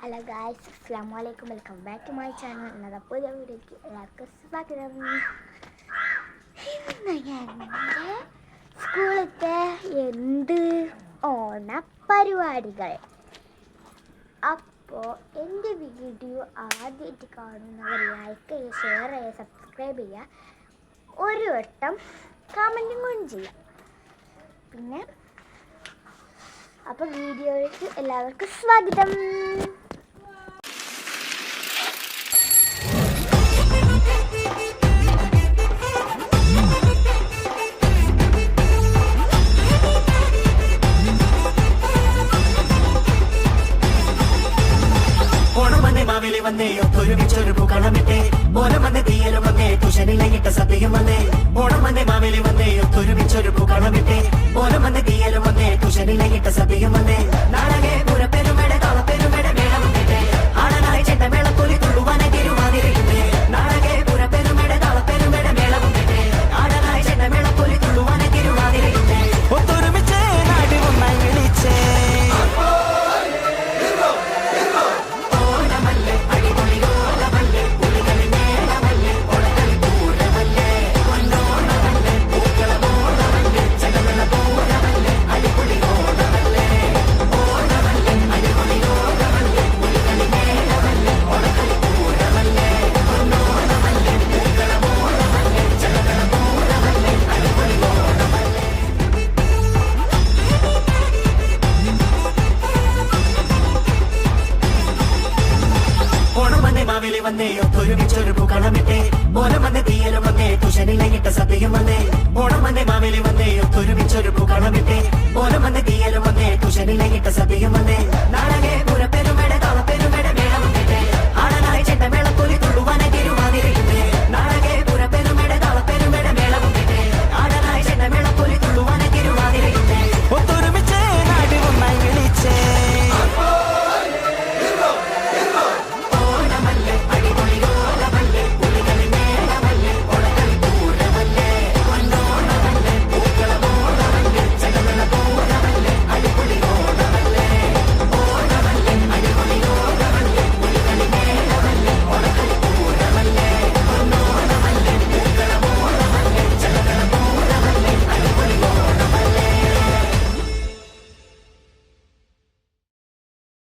Hello guys, അസ്സലാമു അലൈക്കും. Welcome back to my channel. ഇന്നത്തെ പുതിയ വീഡിയോയ്ക്ക് എല്ലാവർക്കും സ്വാഗതം. ഇന്ന് ഞാൻ സ്കൂളിലത്തെ ഓണപരിപാടികൾ. അപ്പോൾ എൻ്റെ വീഡിയോ ആദ്യമായിട്ട് കാണുന്നവർ ലൈക്ക് ചെയ്യുക, ഷെയർ ചെയ്യുക, സബ്സ്ക്രൈബ് ചെയ്യുക, ഒരു വട്ടം കമൻറ്റും കൂടി ചെയ്യാം. പിന്നെ അപ്പോൾ വീഡിയോയിലേക്ക് എല്ലാവർക്കും സ്വാഗതം. മാവേലി വന്നേ ഒത്തൊരുമിച്ചൊരു പൂക്കളമിട്ടേ ഓണം വന്നേ തീയലും വന്നേ തുഷനിലയിട്ട സദ്യയും വന്നേ ഓണം വന്നേ മാവേലി വന്നേ ഒത്തൊരുമിച്ചൊരു പൂക്കളമിട്ടേ ഓണം വന്നേ തീയലും വന്നേ തുഷനിലയിട്ട സദ്യയും വന്നേ നാടകെ പുറപ്പെരുമയുടെ കളപ്പെരുമയുടെ മേളം കേട്ടേ ആടനായി ചെണ്ട മേളപ്പൊലി തുള്ളുവാനെ തിരുവാതിരയുന്നേ നാടകെ പുറപ്പെരുമയുടെ കളപ്പെരുമയുടെ മേളം കേട്ടേ ആടനായി ചെണ്ട മേളപ്പൊലി തുള്ളുവാനെ തിരുവാതിരയുന്നേ ഒത്തൊരുമിച്ചേ നാടി ഒന്നായി വിളിച്ചേ മാവേലി വന്നേ ഒത്തൊരുമിച്ചൊരു പൂക്കളമിട്ടേ ഓണം വന്നേ തീയലും വന്നേ തുഷനിലയിട്ട സദ്യയും വന്നേ ഓണം വന്നേ മാവേലി വന്നേ ഒത്തൊരുമിച്ചൊരു പൂക്കളമിട്ടേ ഓണം വന്നേ തീയലും വന്നേ തുഷനിലയിട്ട സദ്യയും വന്നേ നാടകെ പുറപ്പെരുമയുടെ